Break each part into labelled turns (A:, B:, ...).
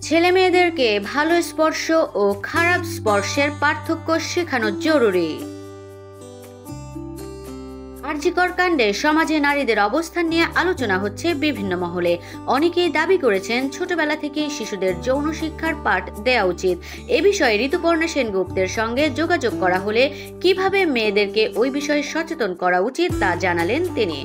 A: ছেলেমেয়েদেরকে ভালো স্পর্শ ও খারাপ স্পর্শের পার্থক্য শেখানো জরুরি। আরজিকর কাণ্ডে সমাজে নারীদের অবস্থান নিয়ে আলোচনা হচ্ছে বিভিন্ন মহলে। অনেকেই দাবি করেছেন ছোটবেলা থেকেই শিশুদের যৌন শিক্ষার পাঠ দেওয়া উচিত। এ বিষয়ে ঋতুপর্ণা সেনগুপ্তের সঙ্গে যোগাযোগ করা হলে কিভাবে মেয়েদেরকে ওই বিষয়ে সচেতন করা উচিত তা জানালেন তিনি।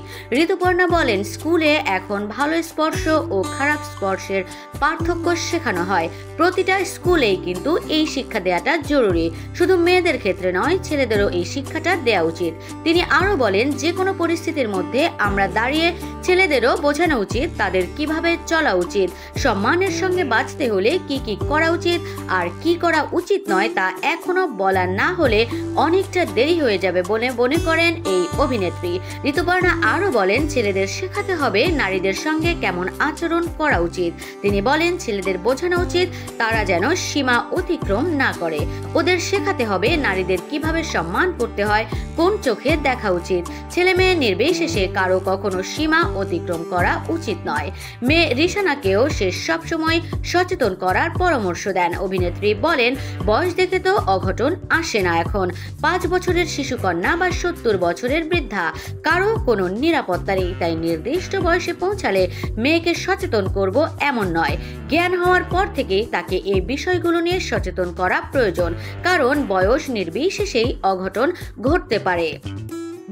A: ঋতুপর্ণা বলেন, স্কুলে এখন ভালো স্পর্শ ও খারাপ স্পর্শের পার্থক্য শেখানো হয়। প্রতিটা স্কুলেই কিন্তু এই শিক্ষা দেওয়াটা জরুরি। শুধু মেয়েদের ক্ষেত্রে নয়, ছেলেদেরও এই শিক্ষাটা দেওয়া উচিত। তিনি আরো বলেন, যে কোনো পরিস্থিতির মধ্যে আমরা দাঁড়িয়ে ছেলেদেরও বোঝানো উচিত তাদের কিভাবে চলা উচিত, সম্মানের সঙ্গে বাঁচতে হলে কি কি করা উচিত আর কি করা উচিত নয় তা এখনো বলা না হলে অনেকটা দেরি হয়ে যাবে বলে মনে করেন এই অভিনেত্রী। ঋতুপর্ণা আরো বলেন, ছেলেদের শেখাতে হবে নারীদের সঙ্গে কেমন আচরণ করা উচিত। তিনি বলেন, ছেলেদের বোঝানো উচিত তারা যেন সীমা অতিক্রম না করে। ওদের শেখাতে হবে নারীদের কিভাবে সম্মান করতে হয়, কোন চোখে দেখা উচিত। ছেলে মেয়ে নির্বিশেষে কারো কখনো সীমা অতিক্রম করা উচিত নয়। মেয়ে রিশানাকেও সে সবসময় সচেতন করার পরামর্শ দেন। অভিনেত্রী বলেন, বয়স দেখে তো অঘটন আসে না। এখন 5 বছরের শিশুকন্যা বা 70 বছরের বৃদ্ধা, কারো কোনো নিরাপত্তা নেই। তাই নির্দিষ্ট বয়সে পৌঁছালে মেয়েকে সচেতন করব এমন নয়। জ্ঞান হওয়ার পর থেকেই তাকে এই বিষয়গুলো নিয়ে সচেতন করা প্রয়োজন, কারণ বয়স নির্বিশেষেই অঘটন ঘটতে পারে।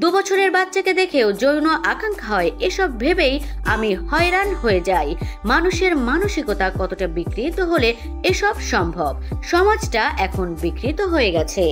A: 2 বছরের বাচ্চাকে দেখেও যৌন আকাঙ্ক্ষা হয়, এসব ভেবেই আমি হয়রান হয়ে যাই। মানুষের মানসিকতা কতটা বিকৃত হলে এসব সম্ভব? সমাজটা এখন বিকৃত হয়ে গেছে।